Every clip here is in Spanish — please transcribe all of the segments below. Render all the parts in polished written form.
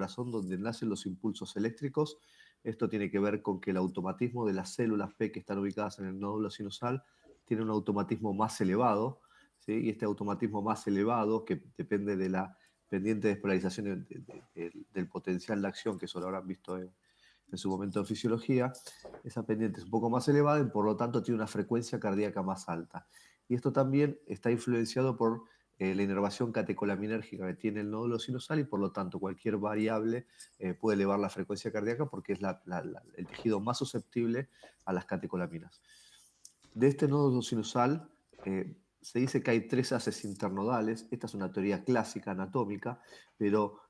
corazón donde nacen los impulsos eléctricos. Esto tiene que ver con que el automatismo de las células P que están ubicadas en el nódulo sinusal tiene un automatismo más elevado, ¿sí? Y este automatismo más elevado, que depende de la pendiente despolarización del potencial de acción, que eso lo habrán visto en su momento en fisiología, esa pendiente es un poco más elevada y por lo tanto tiene una frecuencia cardíaca más alta. Y esto también está influenciado por la inervación catecolaminérgica que tiene el nódulo sinusal y por lo tanto cualquier variable puede elevar la frecuencia cardíaca porque es el tejido más susceptible a las catecolaminas. De este nódulo sinusal se dice que hay 3 haces internodales. Esta es una teoría clásica anatómica, pero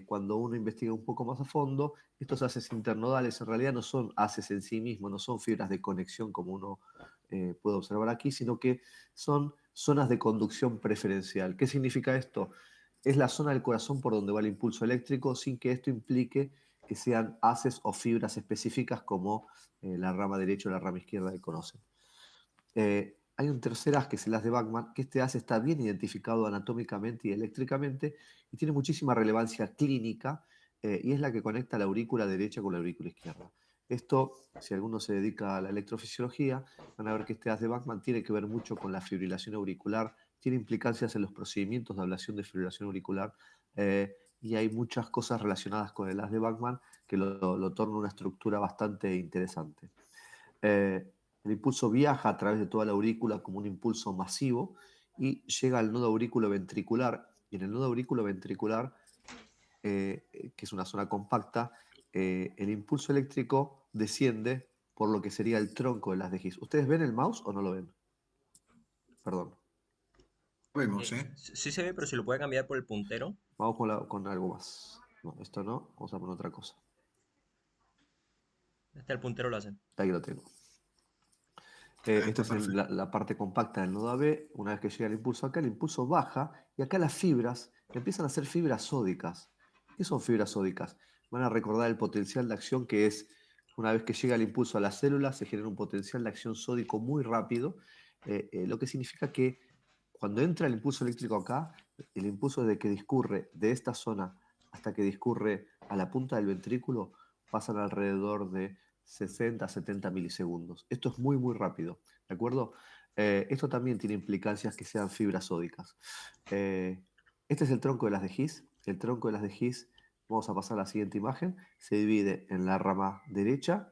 cuando uno investiga un poco más a fondo, estos haces internodales en realidad no son haces en sí mismos, no son fibras de conexión como uno puede observar aquí, sino que son zonas de conducción preferencial. ¿Qué significa esto? Es la zona del corazón por donde va el impulso eléctrico sin que esto implique que sean haces o fibras específicas como la rama derecha o la rama izquierda que conocen. Hay un tercer haz que es el haz de Bachmann, que este haz está bien identificado anatómicamente y eléctricamente y tiene muchísima relevancia clínica y es la que conecta la aurícula derecha con la aurícula izquierda. Esto, si alguno se dedica a la electrofisiología, van a ver que este haz de Bachmann tiene que ver mucho con la fibrilación auricular, tiene implicancias en los procedimientos de ablación de fibrilación auricular y hay muchas cosas relacionadas con el haz de Bachmann que lo torna una estructura bastante interesante. El impulso viaja a través de toda la aurícula como un impulso masivo y llega al nodo aurículo ventricular. Y en el nodo aurículo ventricular, que es una zona compacta, el impulso eléctrico desciende por lo que sería el tronco de las de Higgs. ¿Ustedes ven el mouse o no lo ven? Perdón. Vemos, ¿eh? Sí se ve, pero si lo puede cambiar por el puntero. Vamos con algo más. No, esto no. Vamos a poner otra cosa. El puntero lo hace. Ahí lo tengo. Esta Está es perfecto. la parte compacta del nodo AB. Una vez que llega el impulso acá, el impulso baja y acá las fibras empiezan a ser fibras sódicas. ¿Qué son fibras sódicas? Van a recordar el potencial de acción que es, una vez que llega el impulso a las células, se genera un potencial de acción sódico muy rápido, lo que significa que cuando entra el impulso eléctrico acá, el impulso desde que discurre de esta zona hasta que discurre a la punta del ventrículo pasan alrededor de 60 a 70 milisegundos. Esto es muy, muy rápido, ¿de acuerdo? Esto también tiene implicancias que sean fibras sódicas. Este es el tronco de las de His. El tronco de las de His, vamos a pasar a la siguiente imagen, se divide en la rama derecha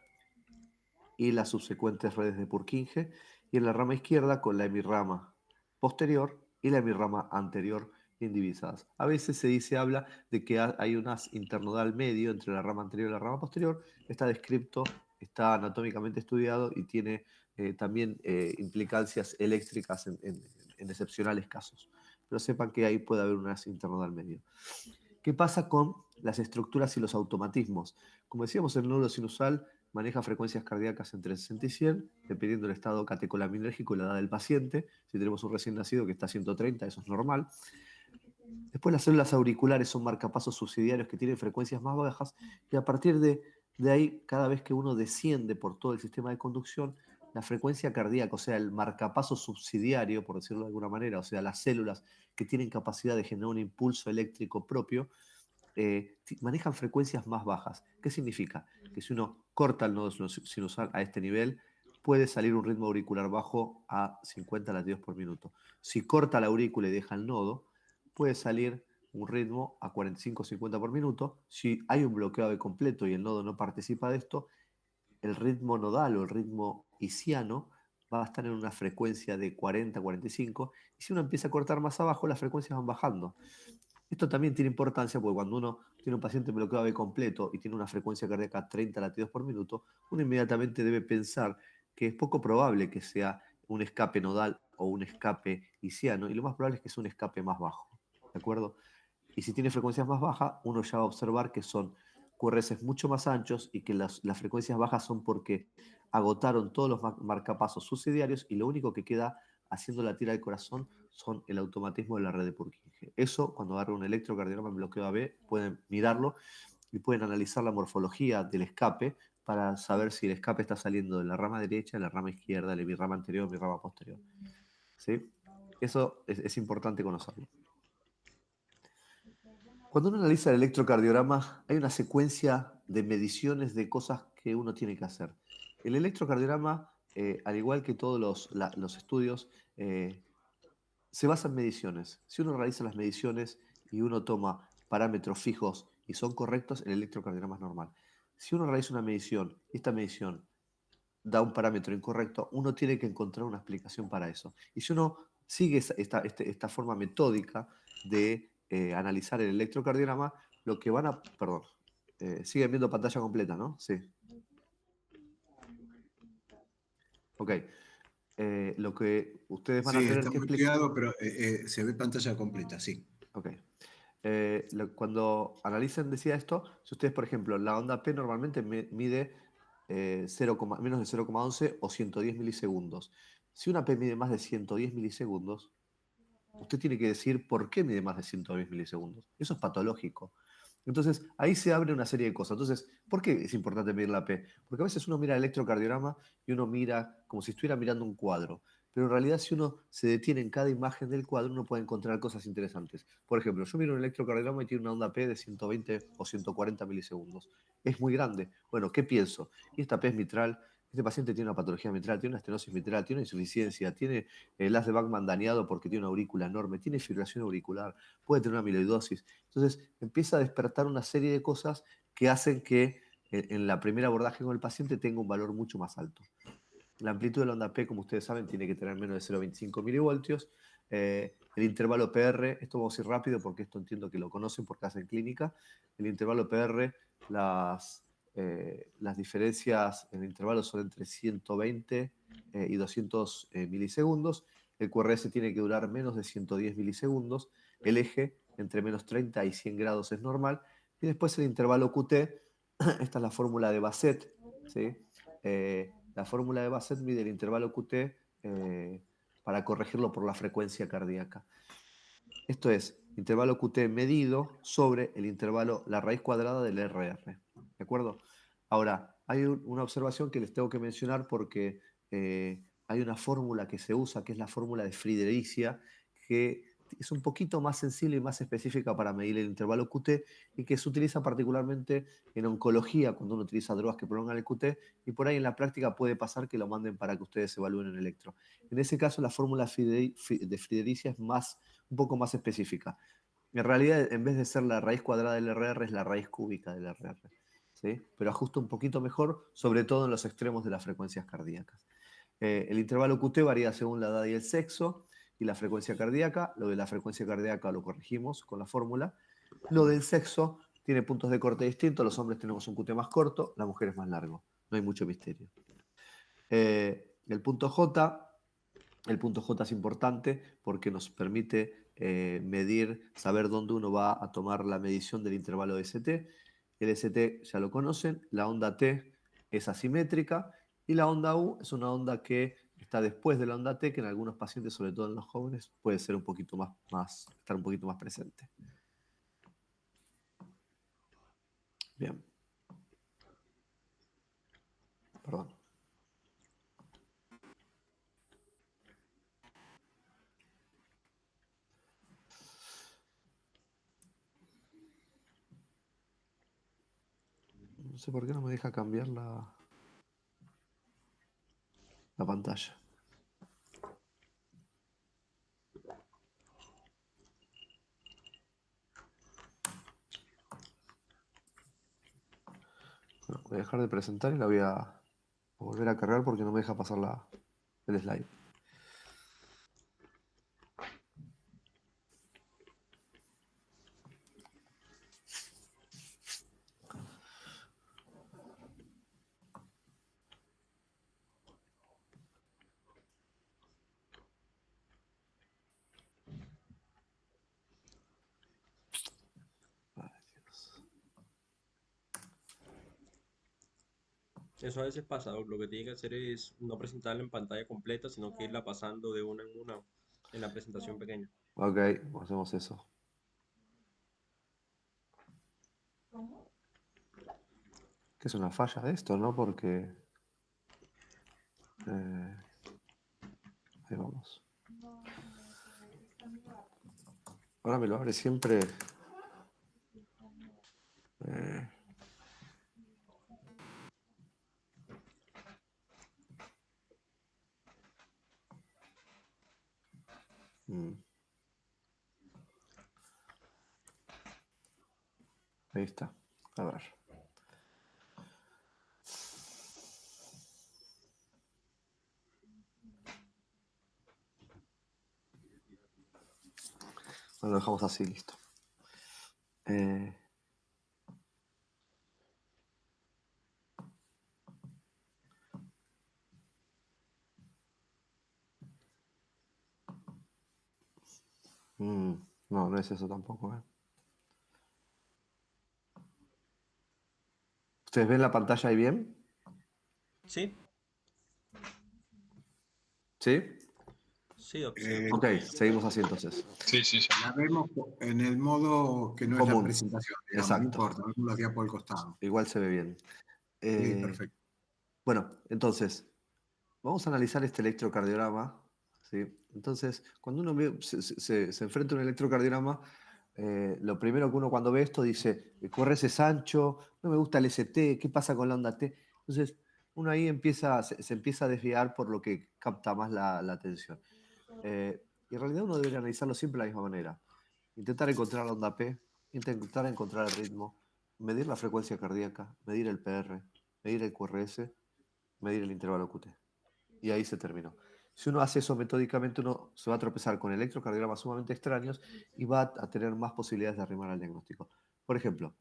y las subsecuentes redes de Purkinje, y en la rama izquierda con la hemirrama posterior y la hemirrama anterior indivisadas. A veces habla de que hay un haz internodal medio entre la rama anterior y la rama posterior. Está descrito, está anatómicamente estudiado y tiene también implicancias eléctricas en excepcionales casos. Pero sepan que ahí puede haber un haz internodal medio. ¿Qué pasa con las estructuras y los automatismos? Como decíamos, el nódulo sinusal maneja frecuencias cardíacas entre 60 y 100, dependiendo del estado catecolaminérgico y la edad del paciente. Si tenemos un recién nacido que está a 130, eso es normal. Después las células auriculares son marcapasos subsidiarios que tienen frecuencias más bajas y a partir de ahí, cada vez que uno desciende por todo el sistema de conducción, la frecuencia cardíaca, o sea, el marcapaso subsidiario, por decirlo de alguna manera, o sea, las células que tienen capacidad de generar un impulso eléctrico propio, manejan frecuencias más bajas. ¿Qué significa? Que si uno corta el nodo sinusal a este nivel, puede salir un ritmo auricular bajo a 50 latidos por minuto. Si corta la aurícula y deja el nodo, puede salir un ritmo a 45 o 50 por minuto. Si hay un bloqueo de completo y el nodo no participa de esto, el ritmo nodal o el ritmo isiano va a estar en una frecuencia de 40 a 45 y si uno empieza a cortar más abajo, las frecuencias van bajando. Esto también tiene importancia porque cuando uno tiene un paciente bloqueado de completo y tiene una frecuencia cardíaca a 30 latidos por minuto, uno inmediatamente debe pensar que es poco probable que sea un escape nodal o un escape isiano y lo más probable es que sea un escape más bajo. ¿De acuerdo? Y si tiene frecuencias más bajas, uno ya va a observar que son QRS mucho más anchos y que las frecuencias bajas son porque agotaron todos los marcapasos subsidiarios y lo único que queda haciendo la tira del corazón son el automatismo de la red de Purkinje. Eso, cuando agarra un electrocardiograma en bloqueo AB, pueden mirarlo y pueden analizar la morfología del escape para saber si el escape está saliendo de la rama derecha, de la rama izquierda, de mi rama anterior, mi rama posterior. ¿Sí? Eso es importante conocerlo. Cuando uno analiza el electrocardiograma, hay una secuencia de mediciones de cosas que uno tiene que hacer. El electrocardiograma, al igual que todos los estudios, se basa en mediciones. Si uno realiza las mediciones y uno toma parámetros fijos y son correctos, el electrocardiograma es normal. Si uno realiza una medición y esta medición da un parámetro incorrecto, uno tiene que encontrar una explicación para eso. Y si uno sigue esta forma metódica de analizar el electrocardiograma, lo que van a... Perdón, siguen viendo pantalla completa, ¿no? Sí. Ok. Lo que ustedes van a Sí, tener está que explicar... muteado, pero se ve pantalla completa, sí. Ok. Cuando analicen, decía esto, si ustedes, por ejemplo, la onda P normalmente mide menos de 0,11 o 110 milisegundos. Si una P mide más de 110 milisegundos, usted tiene que decir por qué mide más de 110 milisegundos. Eso es patológico. Entonces, ahí se abre una serie de cosas. Entonces, ¿por qué es importante medir la P? Porque a veces uno mira el electrocardiograma y uno mira como si estuviera mirando un cuadro. Pero en realidad, si uno se detiene en cada imagen del cuadro, uno puede encontrar cosas interesantes. Por ejemplo, yo miro un electrocardiograma y tiene una onda P de 120 o 140 milisegundos. Es muy grande. Bueno, ¿qué pienso? Y esta P es mitral. Este paciente tiene una patología mitral, tiene una estenosis mitral, tiene una insuficiencia, tiene el haz de Bachmann dañado porque tiene una aurícula enorme, tiene fibrilación auricular, puede tener una amiloidosis. Entonces empieza a despertar una serie de cosas que hacen que en la primera abordaje con el paciente tenga un valor mucho más alto. La amplitud de la onda P, como ustedes saben, tiene que tener menos de 0,25 milivoltios. El intervalo PR, esto vamos a ir rápido porque esto entiendo que lo conocen porque hacen clínica. El intervalo PR, las diferencias en el intervalo son entre 120 y 200 milisegundos. El QRS tiene que durar menos de 110 milisegundos. El eje entre menos 30 y 100 grados es normal. Y después el intervalo QT, esta es la fórmula de Bassett, ¿sí? La fórmula de Bassett mide el intervalo QT para corregirlo por la frecuencia cardíaca. Esto es intervalo QT medido sobre el intervalo, la raíz cuadrada del RR. ¿De acuerdo? Ahora, hay una observación que les tengo que mencionar porque hay una fórmula que se usa, que es la fórmula de Friedericia, que es un poquito más sensible y más específica para medir el intervalo QT y que se utiliza particularmente en oncología cuando uno utiliza drogas que prolongan el QT y por ahí en la práctica puede pasar que lo manden para que ustedes evalúen en electro. En ese caso, la fórmula de Friedericia es un poco más específica. En realidad, en vez de ser la raíz cuadrada del RR, es la raíz cúbica del RR. ¿Sí? Pero ajusta un poquito mejor, sobre todo en los extremos de las frecuencias cardíacas. El intervalo QT varía según la edad y el sexo y la frecuencia cardíaca. Lo de la frecuencia cardíaca lo corregimos con la fórmula. Lo del sexo tiene puntos de corte distintos. Los hombres tenemos un QT más corto, las mujeres más largo. No hay mucho misterio. El punto J es importante porque nos permite medir, saber dónde uno va a tomar la medición del intervalo ST. El ST ya lo conocen, la onda T es asimétrica y la onda U es una onda que está después de la onda T, que en algunos pacientes, sobre todo en los jóvenes, puede ser un poquito estar un poquito más presente. Bien. Perdón. No sé por qué no me deja cambiar la pantalla. Bueno, voy a dejar de presentar y la voy a volver a cargar porque no me deja pasar el slide. Ay, Dios. Eso a veces pasa, lo que tiene que hacer es no presentarla en pantalla completa, sino que irla pasando de una en una en la presentación pequeña. Ok, hacemos eso. Que es una falla de esto, ¿no? Porque... ahí vamos. Ahora me lo abre siempre Mm. Ahí está. A ver. Lo dejamos así, listo. Eh, no, no es eso tampoco. ¿Ustedes ven la pantalla ahí bien? Sí, ¿Sí? sí, Eh, Ok, seguimos así entonces. Sí, sí, sí. la vemos en el modo que no es la Común. presentación, digamos, no Exacto. importa, vemos la diapo al costado. Igual se ve bien. Sí, perfecto. Bueno, entonces, vamos a analizar este electrocardiograma. ¿Sí? Entonces, cuando uno se enfrenta a un electrocardiograma, lo primero que uno cuando ve esto dice, el QRS es ancho, no me gusta el ST, ¿qué pasa con la onda T? Entonces, uno ahí se empieza a desviar por lo que capta más la atención. Y en realidad uno debería analizarlo siempre de la misma manera. Intentar encontrar la onda P, intentar encontrar el ritmo, medir la frecuencia cardíaca, medir el PR, medir el QRS, medir el intervalo QT. Y ahí se terminó. Si uno hace eso metódicamente, uno se va a tropezar con electrocardiogramas sumamente extraños y va a tener más posibilidades de arrimar al diagnóstico. Por ejemplo,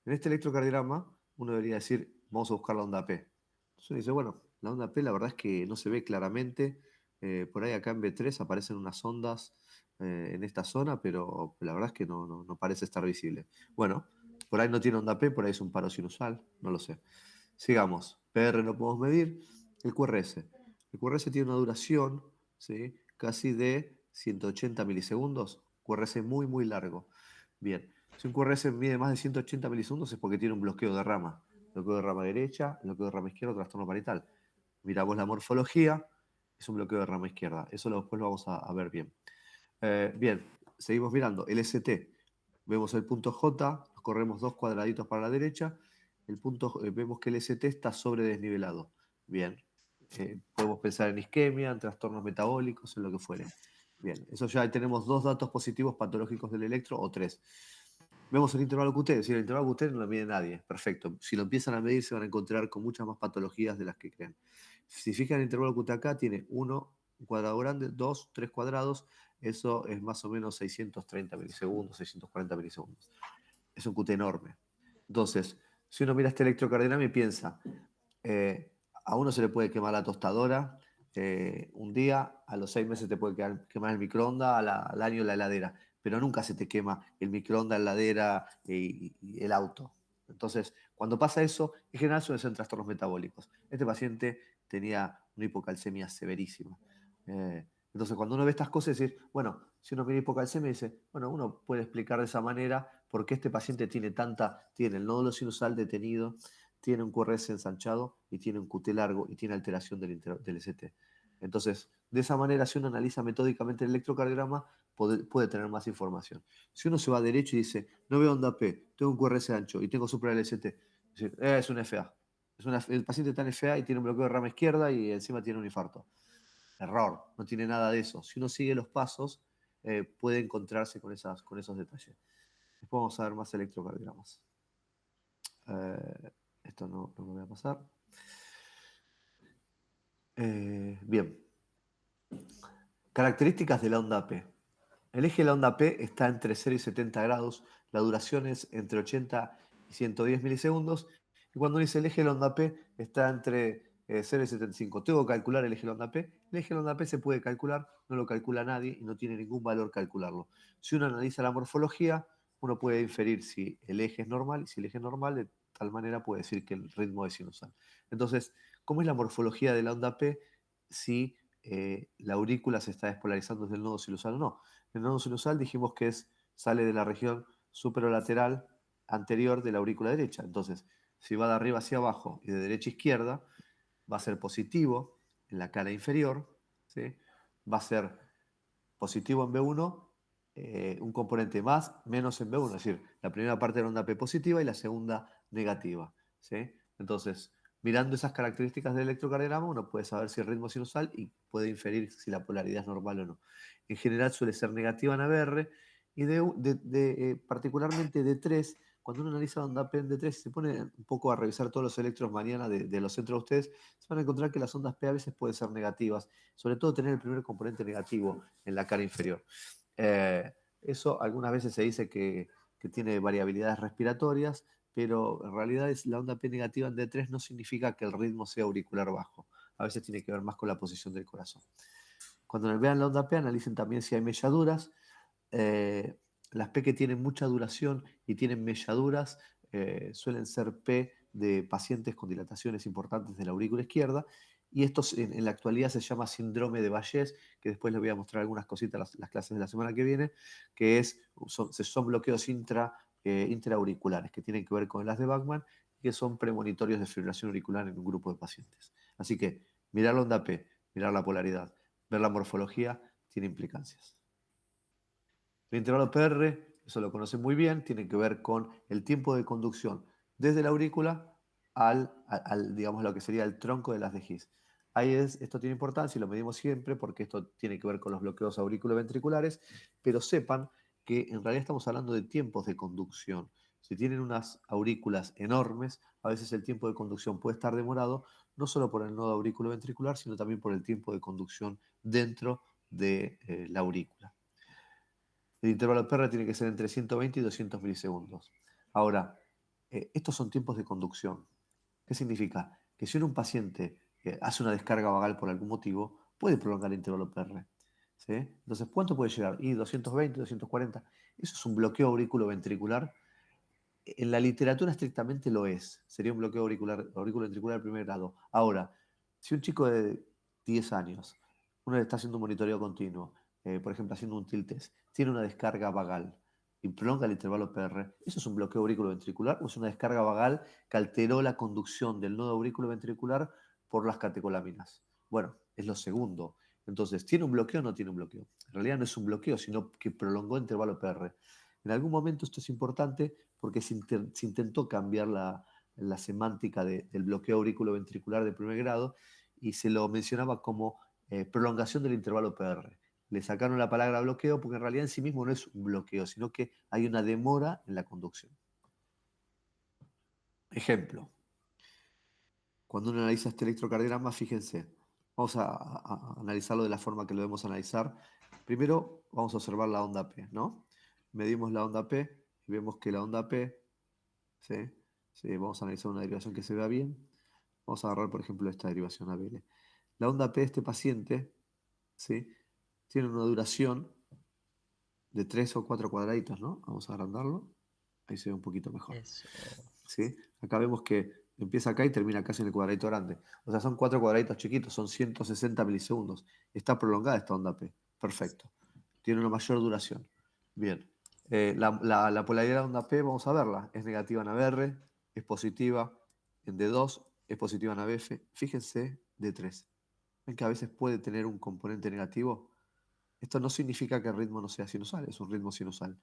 en este electrocardiograma, uno debería decir, vamos a buscar la onda P. Entonces uno dice, bueno, la onda P la verdad es que no se ve claramente. Por ahí acá en B3 aparecen unas ondas en esta zona, pero la verdad es que no parece estar visible. Bueno, por ahí no tiene onda P, por ahí es un paro sinusal, no lo sé. Sigamos. PR no podemos medir. El QRS. El QRS tiene una duración, ¿sí? Casi de 180 milisegundos. QRS muy, muy largo. Bien. Si un QRS mide más de 180 milisegundos es porque tiene un bloqueo de rama. Bloqueo de rama derecha, bloqueo de rama izquierda, trastorno parietal. Miramos la morfología, es un bloqueo de rama izquierda. Eso después lo vamos a ver bien. Bien, seguimos mirando. El ST. Vemos el punto J, nos corremos 2 cuadraditos para la derecha. El punto, vemos que el ST está sobredesnivelado. Bien. Podemos pensar en isquemia, en trastornos metabólicos, en lo que fuere. Bien, eso ya tenemos 2 datos positivos patológicos del electro o 3. Vemos el intervalo QT, es decir, el intervalo QT no lo mide nadie. Perfecto. Si lo empiezan a medir, se van a encontrar con muchas más patologías de las que creen. Si fijan el intervalo QT acá, tiene 1, un cuadrado grande, 2, 3 cuadrados. Eso es más o menos 630 milisegundos, 640 milisegundos. Es un QT enorme. Entonces, si uno mira este electrocardiograma y piensa, a uno se le puede quemar la tostadora un día, a los 6 meses te puede quemar el microondas, al año la heladera, pero nunca se te quema el microondas, la heladera y el auto. Entonces, cuando pasa eso, en general suelen ser trastornos metabólicos. Este paciente tenía una hipocalcemia severísima. Entonces, cuando uno ve estas cosas, decir, bueno, si uno mira hipocalcemia, dice, bueno, uno puede explicar de esa manera por qué este paciente tiene el nódulo sinusal detenido, tiene un QRS ensanchado y tiene un QT largo y tiene alteración del ST. Entonces, de esa manera, si uno analiza metódicamente el electrocardiograma, puede tener más información. Si uno se va derecho y dice, no veo onda P, tengo un QRS ancho y tengo supra LST, es un FA. El paciente está en FA y tiene un bloqueo de rama izquierda y encima tiene un infarto. Error, no tiene nada de eso. Si uno sigue los pasos, puede encontrarse con esos detalles. Después vamos a ver más electrocardiogramas. Esto no me voy a pasar. Bien. Características de la onda P. El eje de la onda P está entre 0 y 70 grados. La duración es entre 80 y 110 milisegundos. Y cuando dice el eje de la onda P está entre 0 y 75. Tengo que calcular el eje de la onda P. El eje de la onda P se puede calcular, no lo calcula nadie y no tiene ningún valor calcularlo. Si uno analiza la morfología, uno puede inferir si el eje es normal y si el eje es normal, de tal manera puede decir que el ritmo es sinusal. Entonces, ¿cómo es la morfología de la onda P si la aurícula se está despolarizando desde el nodo sinusal o no? El nodo sinusal dijimos que sale de la región superolateral anterior de la aurícula derecha. Entonces, si va de arriba hacia abajo y de derecha a izquierda, va a ser positivo en la cara inferior, ¿sí? Va a ser positivo en B1, un componente más, menos en B1, es decir, la primera parte de la onda P positiva y la segunda negativa, ¿sí? Entonces, mirando esas características del electrocardiograma, uno puede saber si el ritmo es sinusal y puede inferir si la polaridad es normal o no. En general suele ser negativa en ABR y particularmente D3. Cuando uno analiza la onda P en D3 y se pone un poco a revisar todos los electros mañana de los centros de ustedes, se van a encontrar que las ondas P a veces pueden ser negativas, sobre todo tener el primer componente negativo en la cara inferior. Eso algunas veces se dice que tiene variabilidades respiratorias, pero en realidad la onda P negativa en D3 no significa que el ritmo sea auricular bajo. A veces tiene que ver más con la posición del corazón. Cuando vean la onda P, analicen también si hay melladuras. Las P que tienen mucha duración y tienen melladuras suelen ser P de pacientes con dilataciones importantes de la aurícula izquierda. Y esto en la actualidad se llama síndrome de Bayes, que después les voy a mostrar algunas cositas las clases de la semana que viene, que son bloqueos intraauriculares que tienen que ver con las de Bachmann y que son premonitorios de fibrilación auricular en un grupo de pacientes. Así que mirar la onda P, mirar la polaridad, ver la morfología, tiene implicancias. El intervalo PR, eso lo conocen muy bien, tiene que ver con el tiempo de conducción desde la aurícula digamos, lo que sería el tronco de las de His. Esto tiene importancia y lo medimos siempre porque esto tiene que ver con los bloqueos auriculoventriculares, pero sepan que en realidad estamos hablando de tiempos de conducción. Si tienen unas aurículas enormes, a veces el tiempo de conducción puede estar demorado, no solo por el nodo auriculoventricular, sino también por el tiempo de conducción dentro de la aurícula. El intervalo PR tiene que ser entre 120 y 200 milisegundos. Ahora, estos son tiempos de conducción. ¿Qué significa? Que si un paciente hace una descarga vagal por algún motivo, puede prolongar el intervalo PR. ¿Sí? Entonces, ¿cuánto puede llegar? Y 220, 240. Eso es un bloqueo auriculoventricular. En la literatura estrictamente lo es. Sería un bloqueo auriculoventricular de primer grado. Ahora, si un chico de 10 años, uno le está haciendo un monitoreo continuo, por ejemplo, haciendo un tilt test, tiene una descarga vagal y prolonga el intervalo PR, ¿eso es un bloqueo auriculoventricular o es una descarga vagal que alteró la conducción del nodo auriculoventricular por las catecolaminas? Bueno, es lo segundo. Entonces, ¿tiene un bloqueo o no tiene un bloqueo? En realidad no es un bloqueo, sino que prolongó el intervalo PR. En algún momento esto es importante porque se intentó cambiar la semántica del bloqueo auriculoventricular de primer grado y se lo mencionaba como prolongación del intervalo PR. Le sacaron la palabra bloqueo porque en realidad en sí mismo no es un bloqueo, sino que hay una demora en la conducción. Ejemplo, cuando uno analiza este electrocardiograma, fíjense, vamos a analizarlo de la forma que lo debemos analizar. Primero vamos a observar la onda P, ¿no? Medimos la onda P y vemos que la onda P, ¿sí? Sí, vamos a analizar una derivación que se vea bien. Vamos a agarrar, por ejemplo, esta derivación ABL. La onda P de este paciente, ¿sí? Tiene una duración de 3 o 4 cuadraditos, ¿no? Vamos a agrandarlo. Ahí se ve un poquito mejor. Eso. ¿Sí? Acá vemos que empieza acá y termina casi en el cuadradito grande. O sea, son 4 cuadraditos chiquitos, son 160 milisegundos. Está prolongada esta onda P. Perfecto. Tiene una mayor duración. Bien. La polaridad de onda P, vamos a verla. Es negativa en ABR, es positiva en D2, es positiva en ABF. Fíjense, D3. ¿Ven que a veces puede tener un componente negativo? Esto no significa que el ritmo no sea sinusal, es un ritmo sinusal.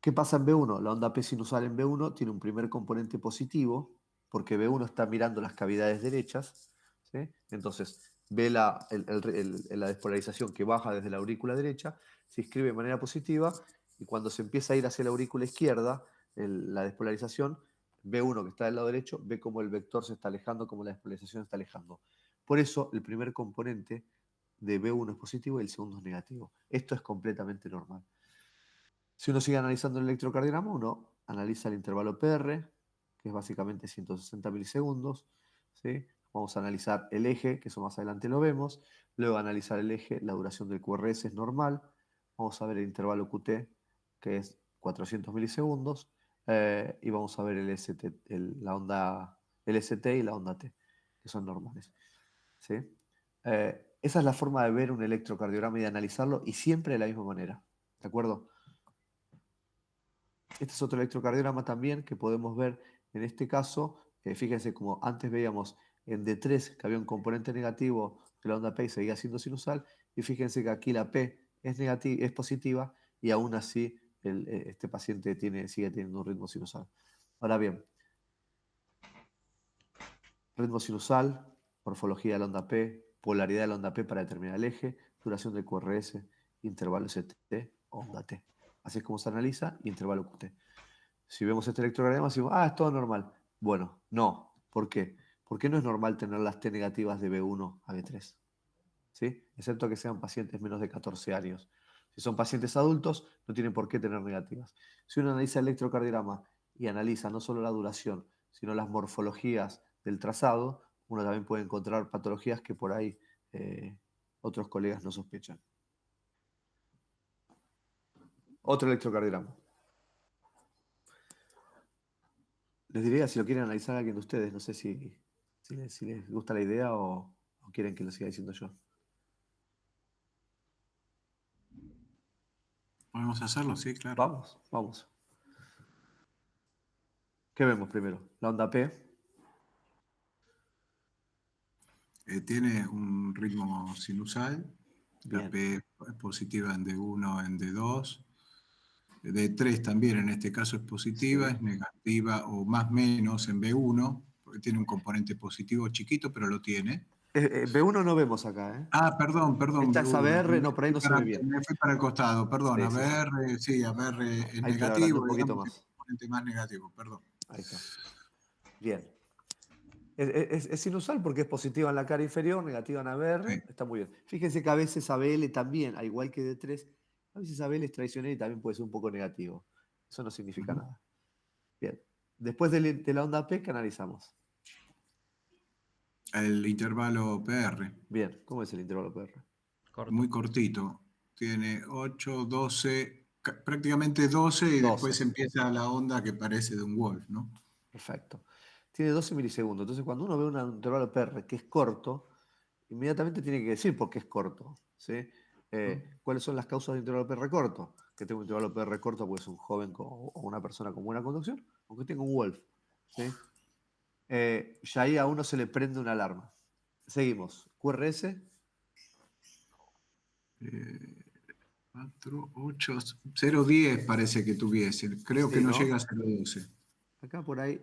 ¿Qué pasa en B1? La onda P sinusal en B1 tiene un primer componente positivo, porque B1 está mirando las cavidades derechas, ¿sí? Entonces ve la despolarización que baja desde la aurícula derecha, se inscribe de manera positiva, y cuando se empieza a ir hacia la aurícula izquierda, la despolarización, B1 que está del lado derecho, ve cómo el vector se está alejando, cómo la despolarización se está alejando. Por eso el primer componente de B1 es positivo y el segundo es negativo. Esto es completamente normal. Si uno sigue analizando el electrocardiograma, uno analiza el intervalo PR, que es básicamente 160 milisegundos. ¿Sí? Vamos a analizar el eje, que eso más adelante lo vemos. Luego analizar el eje, la duración del QRS es normal. Vamos a ver el intervalo QT, que es 400 milisegundos. Y vamos a ver el ST, la onda LST y la onda T, que son normales. ¿Sí? Esa es la forma de ver un electrocardiograma y de analizarlo, y siempre de la misma manera. ¿De acuerdo? Este es otro electrocardiograma también que podemos ver en este caso. Fíjense como antes veíamos en D3 que había un componente negativo de la onda P y seguía siendo sinusal. Y fíjense que aquí la P es positiva y aún así este paciente sigue teniendo un ritmo sinusal. Ahora bien, ritmo sinusal, morfología de la onda P, polaridad de la onda P para determinar el eje, duración del QRS, intervalo ST, onda T. Así es como se analiza, intervalo QT. Si vemos este electrocardiograma, decimos, es todo normal. Bueno, no. ¿Por qué? Porque no es normal tener las T negativas de B1 a B3. ¿Sí? Excepto que sean pacientes menos de 14 años. Si son pacientes adultos, no tienen por qué tener negativas. Si uno analiza el electrocardiograma y analiza no solo la duración, sino las morfologías del trazado, uno también puede encontrar patologías que por ahí otros colegas no sospechan. Otro electrocardiograma. Les diría si lo quieren analizar a alguien de ustedes, no sé si les gusta la idea o quieren que lo siga diciendo yo. Podemos hacerlo, sí, claro. Vamos. ¿Qué vemos primero? La onda P. Tiene un ritmo sinusal. Bien. La P es positiva en D1, en D2. D3 también en este caso es positiva, Sí. es negativa o más menos en B1, porque tiene un componente positivo chiquito, pero lo tiene. B1 no vemos acá, ¿eh? Perdón, Esta es B1. ABR, no, por ahí no se ve bien. Me fui para el costado, perdón. Sí. ABR, sí, ABR es Ahí te lo agrandé negativo, un poquito digamos, más. es un componente más negativo, perdón. Ahí está. Bien. Es inusual porque es positiva en la cara inferior, negativa en ABR. Sí. Está muy bien. Fíjense que a veces ABL también, al igual que D3, a veces ABL es traicionero y también puede ser un poco negativo. Eso no significa nada. Bien. Después de la onda P, ¿qué analizamos? El intervalo PR. Bien. ¿Cómo es el intervalo PR? Corto. Muy cortito. Tiene 8, 12, prácticamente 12 y 12. después empieza la onda que parece de un Wolf, ¿no? Perfecto. Tiene 12 milisegundos. Entonces, cuando uno ve un intervalo PR que es corto, inmediatamente tiene que decir por qué es corto. ¿Sí? ¿Cuáles son las causas de intervalo PR corto? Que tenga un intervalo PR corto porque es un joven o una persona con buena conducción, o que tenga un Wolf. ¿Sí? Ya ahí a uno se le prende una alarma. Seguimos. QRS. 4, 8, 0, 10 parece que tuviese. Creo que Sí, no ¿no? llega a 0,12. Acá por ahí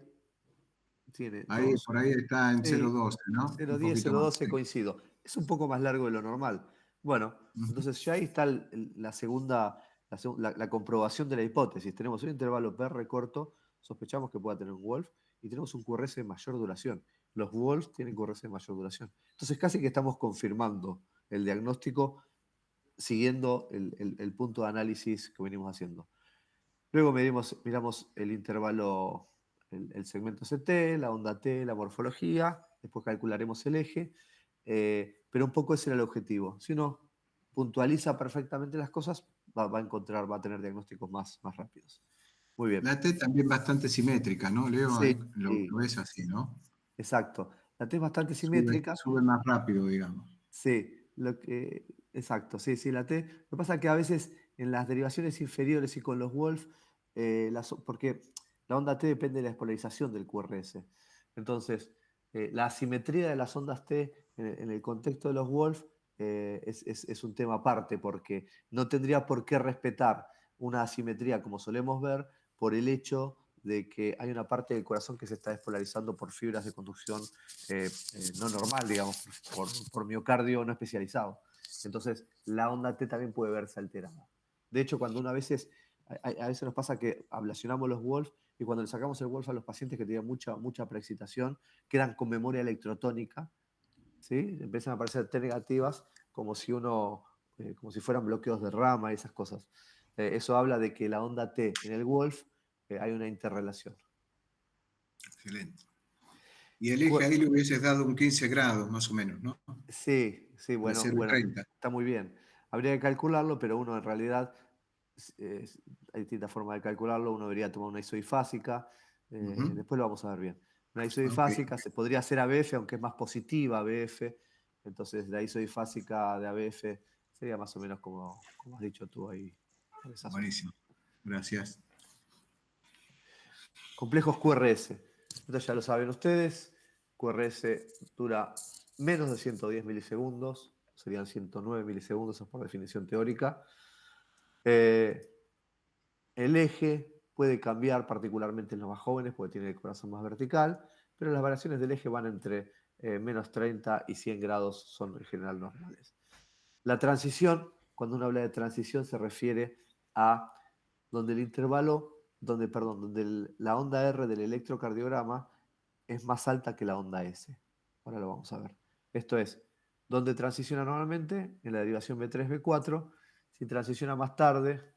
tiene Ahí, 2. por ahí está en Sí, 0,12, ¿no? Un 0,10, poquito más. 0,12 coincido. Es un poco más largo de lo normal. Bueno, Ujú. entonces ya ahí está la segunda, la comprobación de la hipótesis. Tenemos un intervalo PR corto, sospechamos que pueda tener un Wolf, y tenemos un QRS de mayor duración. Los Wolf tienen QRS de mayor duración. Entonces casi que estamos confirmando el diagnóstico siguiendo el punto de análisis que venimos haciendo. Luego miramos el intervalo, el segmento CT, la onda T, la morfología, después calcularemos el eje, pero un poco ese era el objetivo. Si uno puntualiza perfectamente las cosas, va a tener diagnósticos más rápidos. Muy bien. La T también bastante simétrica, ¿no, Leo? Ahí Sí, lo ves así, ¿no? exacto. La T es bastante Sube, simétrica. sube más rápido, digamos. Sí, exacto, sí, la T. Lo que pasa es que a veces en las derivaciones inferiores y con los Wolf, porque la onda T depende de la despolarización del QRS. Entonces, la asimetría de las ondas T en el contexto de los Wolf es un tema aparte, porque no tendría por qué respetar una asimetría como solemos ver por el hecho de que hay una parte del corazón que se está despolarizando por fibras de conducción no normal, digamos, por miocardio no especializado. Entonces, la onda T también puede verse alterada. De hecho, cuando a veces nos pasa que ablacionamos los Wolf y cuando le sacamos el Wolf a los pacientes que tenían mucha preexcitación, quedan con memoria electrotónica, ¿sí? Empiezan a aparecer T negativas como si como si fueran bloqueos de rama y esas cosas. Eso habla de que la onda T en el Wolf hay una interrelación. Excelente. Y el eje ahí le hubieses dado un 15 grados, más o menos, ¿no? Sí, De bueno, 0,30. está muy bien. Habría que calcularlo, pero uno en realidad, hay distintas formas de calcularlo. Uno debería tomar una isodifásica, después lo vamos a ver bien. Una Ok, isodifásica se podría hacer ABF, aunque es más positiva ABF. Entonces, la isodifásica de ABF sería más o menos como has dicho tú ahí. Por esa zona. buenísimo. Gracias. Complejos QRS. Esto ya lo saben ustedes. QRS dura menos de 110 milisegundos. Serían 109 milisegundos, eso es por definición teórica. El eje puede cambiar particularmente en los más jóvenes porque tiene el corazón más vertical, pero las variaciones del eje van entre menos 30 y 100 grados, son en general normales. La transición, cuando uno habla de transición, se refiere a donde el intervalo, donde la onda R del electrocardiograma es más alta que la onda S. Ahora lo vamos a ver. Esto es, donde transiciona normalmente, en la derivación B3, B4, si transiciona más tarde,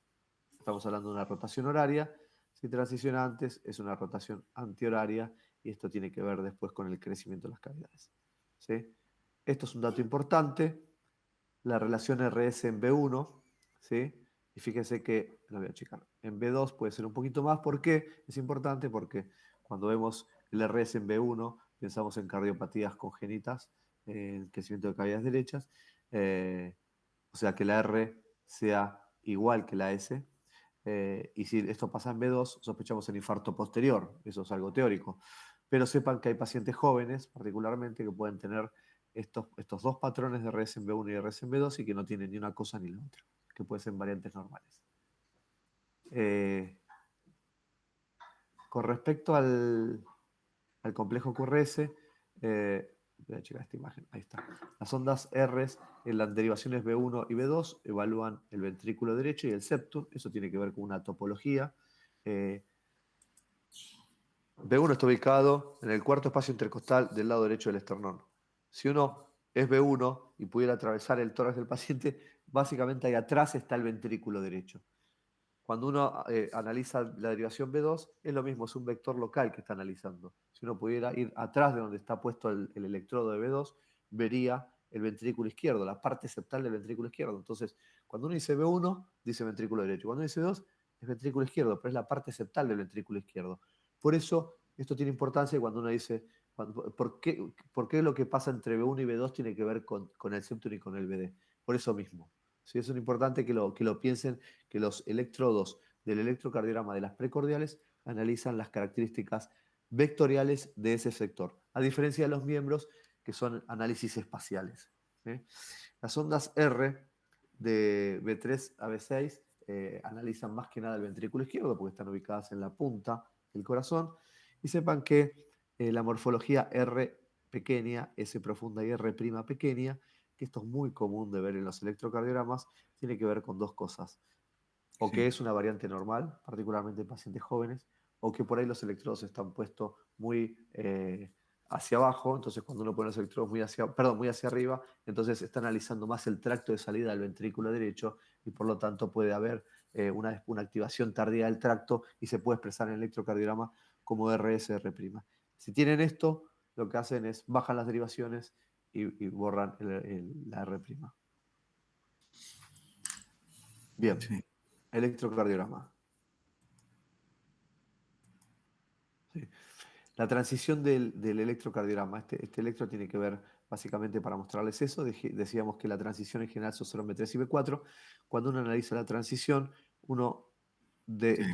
estamos hablando de una rotación horaria, si transiciona antes, es una rotación antihoraria, y esto tiene que ver después con el crecimiento de las cavidades. ¿Sí? Esto es un dato importante, la relación RS en B1, ¿sí? Y fíjense que, lo voy a checar, en B2 puede ser un poquito más. ¿Por qué? Es importante porque cuando vemos el RS en B1, pensamos en cardiopatías congénitas, en crecimiento de cavidades derechas, o sea que la R sea igual que la S. Y si esto pasa en B2, sospechamos el infarto posterior, eso es algo teórico. Pero sepan que hay pacientes jóvenes, particularmente, que pueden tener estos dos patrones de RS en B1 y RS en B2 y que no tienen ni una cosa ni la otra, que pueden ser variantes normales. Con respecto al complejo QRS, voy a checar esta imagen, ahí está. Las ondas R en las derivaciones B1 y B2 evalúan el ventrículo derecho y el septum, eso tiene que ver con una topología. B1 está ubicado en el cuarto espacio intercostal del lado derecho del esternón. Si uno es B1 y pudiera atravesar el tórax del paciente, básicamente ahí atrás está el ventrículo derecho. Cuando uno analiza la derivación B2, es lo mismo, es un vector local que está analizando. Si uno pudiera ir atrás de donde está puesto el electrodo de B2, vería el ventrículo izquierdo, la parte septal del ventrículo izquierdo. Entonces, cuando uno dice B1, dice ventrículo derecho. Cuando uno dice B2, es ventrículo izquierdo, pero es la parte septal del ventrículo izquierdo. Por eso, esto tiene importancia cuando uno dice, ¿por qué lo que pasa entre B1 y B2 tiene que ver con el septum y con el BD? Por eso mismo. ¿Sí? Es importante que lo piensen, que los electrodos del electrocardiograma de las precordiales analizan las características vectoriales de ese sector, a diferencia de los miembros que son análisis espaciales. ¿Sí? Las ondas R de B3 a B6 analizan más que nada el ventrículo izquierdo porque están ubicadas en la punta del corazón, y sepan que la morfología R pequeña, S profunda y R prima pequeña, que esto es muy común de ver en los electrocardiogramas, tiene que ver con dos cosas. O que es una variante normal, particularmente en pacientes jóvenes, o que por ahí los electrodos están puestos muy hacia abajo, entonces cuando uno pone los electrodos muy hacia arriba, entonces está analizando más el tracto de salida del ventrículo derecho y por lo tanto puede haber una activación tardía del tracto y se puede expresar en el electrocardiograma como RS-R'. Si tienen esto, lo que hacen es bajan las derivaciones y borran la R'. Bien, Sí. electrocardiograma. Sí. La transición del electrocardiograma. Este electro tiene que ver básicamente para mostrarles eso. Decíamos que la transición en general son solo B3 y B4. Cuando uno analiza la transición,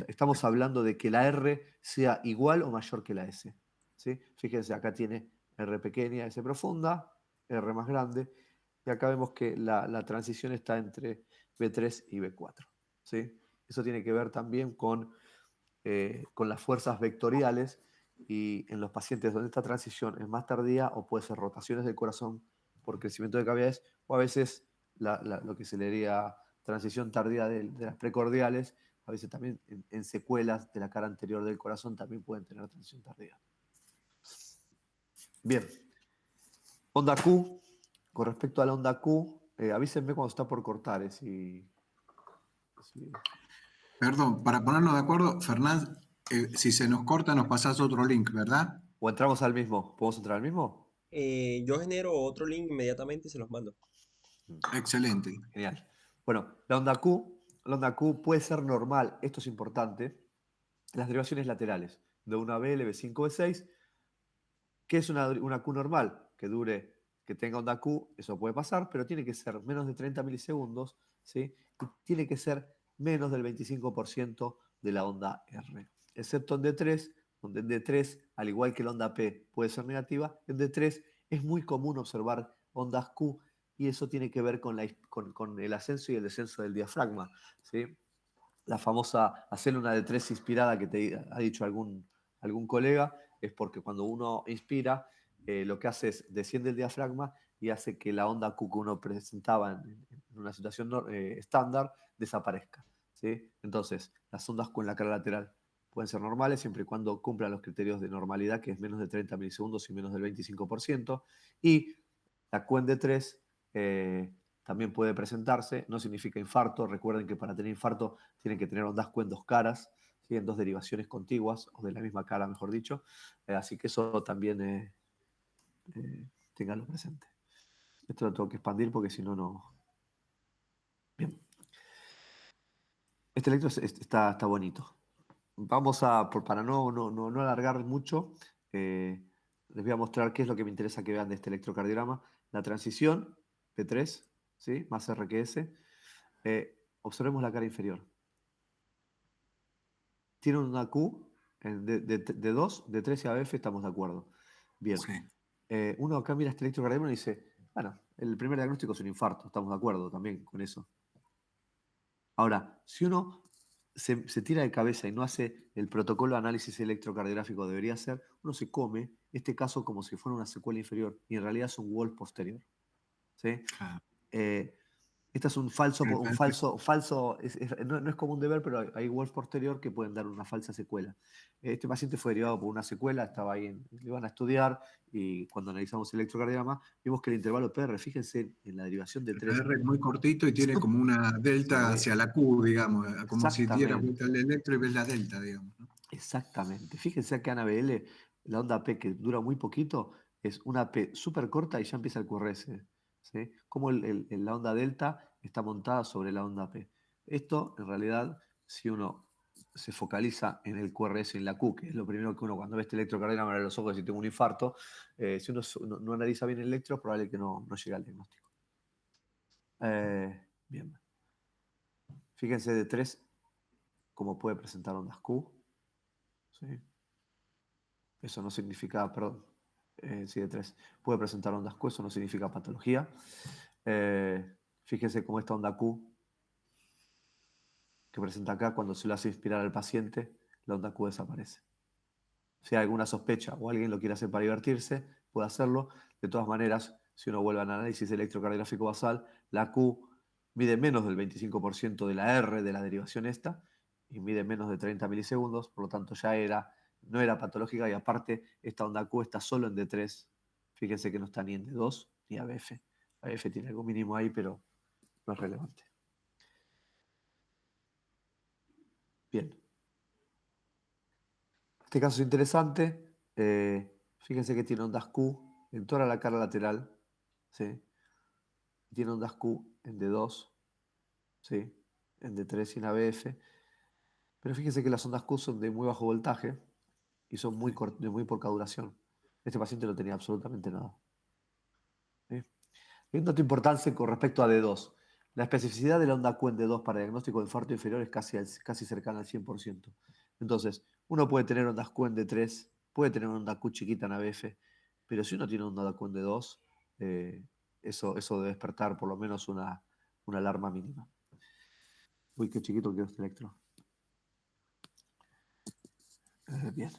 estamos hablando de que la R sea igual o mayor que la S. ¿Sí? Fíjense, acá tiene R pequeña, S profunda, R más grande. Y acá vemos que la transición está entre B3 y B4. ¿Sí? Eso tiene que ver también con las fuerzas vectoriales, y en los pacientes donde esta transición es más tardía o puede ser rotaciones del corazón por crecimiento de cavidades, o a veces lo que se le diría transición tardía de las precordiales, a veces también en secuelas de la cara anterior del corazón también pueden tener transición tardía. Bien, onda Q. Con respecto a la onda Q, avísenme cuando está por cortar. Si Perdón, para ponernos de acuerdo, Fernán, si se nos corta, nos pasás otro link, ¿verdad? O entramos al mismo. ¿Podemos entrar al mismo? Yo genero otro link inmediatamente y se los mando. Excelente. Genial. Bueno, la onda Q puede ser normal, esto es importante, en las derivaciones laterales, de una BL, B5, B6. ¿Qué es una Q normal? Que tenga onda Q, eso puede pasar, pero tiene que ser menos de 30 milisegundos, ¿sí? Y tiene que ser menos del 25% de la onda R. Excepto en D3, donde en D3, al igual que la onda P puede ser negativa, en D3 es muy común observar ondas Q, y eso tiene que ver con el ascenso y el descenso del diafragma, ¿sí? La famosa hacer una D3 inspirada que te ha dicho algún colega, es porque cuando uno inspira, lo que hace es desciende el diafragma y hace que la onda Q que uno presentaba en en una situación estándar, desaparezca, ¿sí? Entonces, las ondas con la cara lateral pueden ser normales siempre y cuando cumplan los criterios de normalidad, que es menos de 30 milisegundos y menos del 25%. Y la QEN de 3 también puede presentarse, no significa infarto. Recuerden que para tener infarto tienen que tener ondas QEN dos caras, ¿sí? En dos derivaciones contiguas, o de la misma cara, mejor dicho. Así que eso también ténganlo presente. Esto lo tengo que expandir porque si no, no. Bien. Este electro está bonito. Vamos a, para no alargar mucho, les voy a mostrar qué es lo que me interesa que vean de este electrocardiograma. La transición P3, ¿sí? Más R que S. Observemos la cara inferior. Tiene una Q de 2, de 3 y ABF, estamos de acuerdo. Bien. Sí. Uno acá mira este electrocardiograma y dice, bueno, el primer diagnóstico es un infarto, estamos de acuerdo también con eso. Ahora, si uno se tira de cabeza y no hace el protocolo de análisis electrocardiográfico debería hacer, uno se come este caso como si fuera una secuela inferior y en realidad es un wall posterior. ¿Sí? Claro. Este es un falso, no es común de ver, pero hay walls posterior que pueden dar una falsa secuela. Este paciente fue derivado por una secuela, estaba ahí, le iban a estudiar y cuando analizamos el electrocardiograma vimos que el intervalo PR, fíjense en la derivación de El 3. PR es muy cortito y tiene como una delta Sí, hacia la Q, digamos, como si diera vuelta exactamente. al electro y ves la delta, digamos, ¿no? Exactamente. Fíjense acá en ABL, la onda P que dura muy poquito, es una P súper corta y ya empieza el QRS. ¿Sí? Como la onda delta está montada sobre la onda P. Esto, en realidad, si uno se focaliza en el QRS y en la Q, que es lo primero que uno cuando ve este electrocardiograma abre los ojos y tengo un infarto, si uno no analiza bien el electro, es probable que no llegue al diagnóstico. Bien. Fíjense de 3 cómo puede presentar ondas Q. ¿Sí? Eso no significa, perdón, sí, de 3. Puede presentar ondas Q, eso no significa patología. Fíjense cómo esta onda Q que presenta acá, cuando se lo hace inspirar al paciente, la onda Q desaparece. Si hay alguna sospecha o alguien lo quiere hacer para divertirse, puede hacerlo. De todas maneras, si uno vuelve al análisis electrocardiográfico basal, la Q mide menos del 25% de la R de la derivación esta y mide menos de 30 milisegundos, por lo tanto no era patológica y aparte esta onda Q está solo en D3. Fíjense que no está ni en D2 ni ABF. ABF tiene algo mínimo ahí, pero no es relevante. Bien. Este caso es interesante. Fíjense que tiene ondas Q en toda la cara lateral. ¿Sí? Tiene ondas Q en D2, ¿sí? En D3 y en ABF. Pero fíjense que las ondas Q son de muy bajo voltaje y son de muy poca duración. Este paciente no tenía absolutamente nada. ¿Sí? Y un dato importante con respecto a D2. La especificidad de la onda Q en D2 para diagnóstico de infarto inferior es casi cercana al 100%. Entonces, uno puede tener ondas Q en D3, puede tener una onda Q chiquita en ABF, pero si uno tiene una onda Q en D2, eso debe despertar por lo menos una alarma mínima. Uy, qué chiquito quedó este electro. Bien.